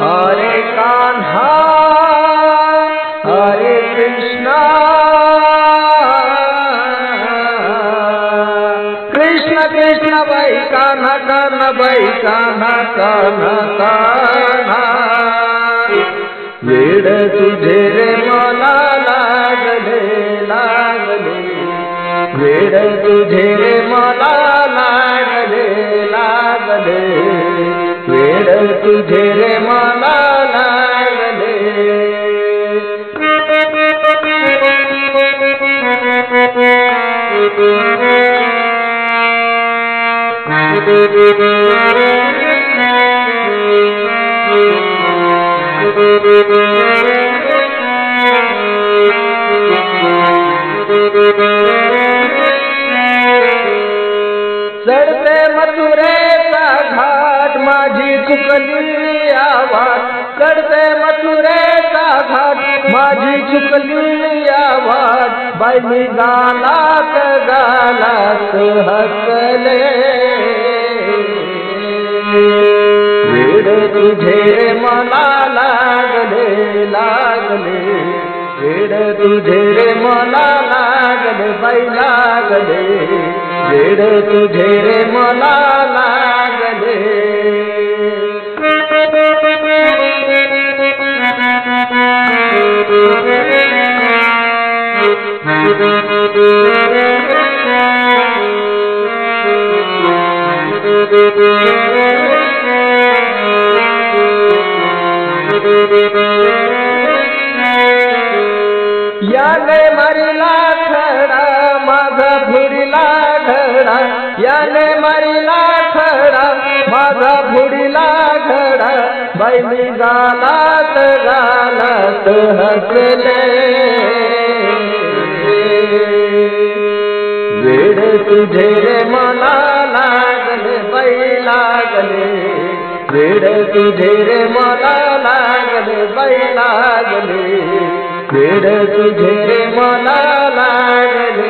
हरे कान्हा हरे कृष्णा कृष्ण कृष्ण बाई कान्हा कान्हा बाई कान्हा कान्हा कान्हा वेड तुझे रे मला लागले लागले वेड तुझे रे मला लागले लागले वेड तुझे रे मला लागले चढते मथुरेचा घाट माझी चुकली आवाज चढते मथुरेचा घाट माझी चुकली आवाज बाई मी गालात गालात हसले वेड तुझे मला लागले लागले वेड तुझे मला लागले बाई लागले वेड तुझे मला लागले याने मारिला खडा माझा फुडीला घडा याने मारिला खडा माझा फुडीला घडा बाई मी गालात गालात हसले वेड तुझे मला लागले बाई लागले वेड तुझे मला लागले बाई लागले वेड तुझे मला लागले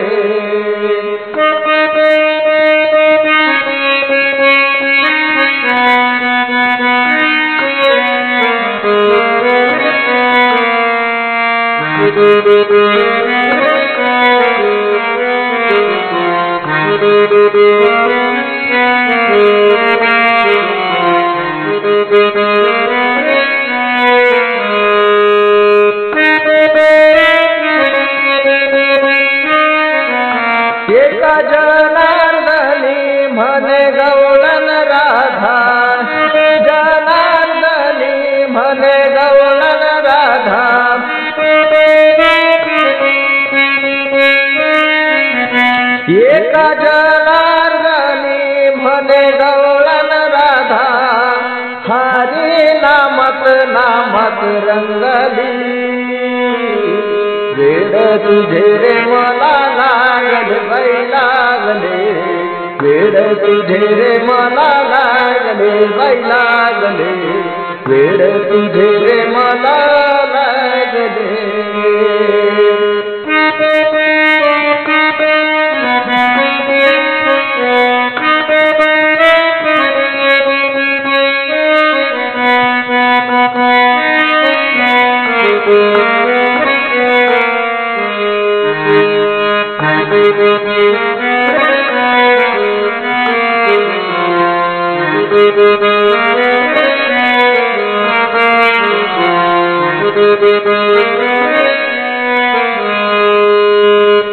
एका जनार्दनी म्हणे गवळण राधा जनार्दनी म्हणे गवळण राधा एका जनार्दनी म्हणे गवळण राधा हरी नामत नामत रंगली वेड तुझे रे मला लागले बाई लागले वेड तुझे रे मला लागले बाई लागले वेड तुझे रे मला लागले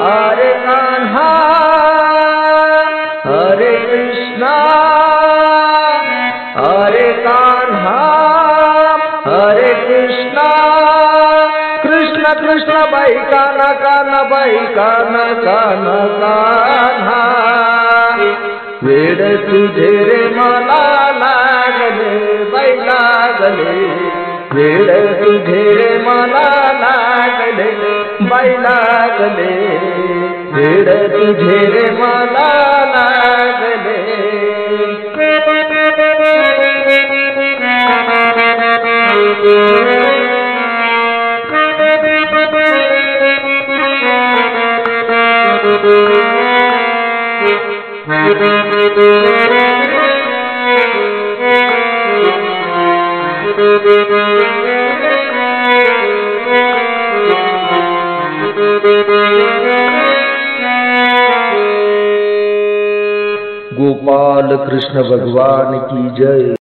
हरे कान्हा हरे कृष्णा हरे कान्हा हरे कृष्णा कृष्ण कृष्ण बाई कान्हा कान्हा बाई कान्हा कान्हा कान्हा वेड तुझे रे मला लागले बाई लागले वेड तुझे मला लागले बाई लागले वेड तुझे रे मला लागले गोपाल कृष्ण भगवान की जय।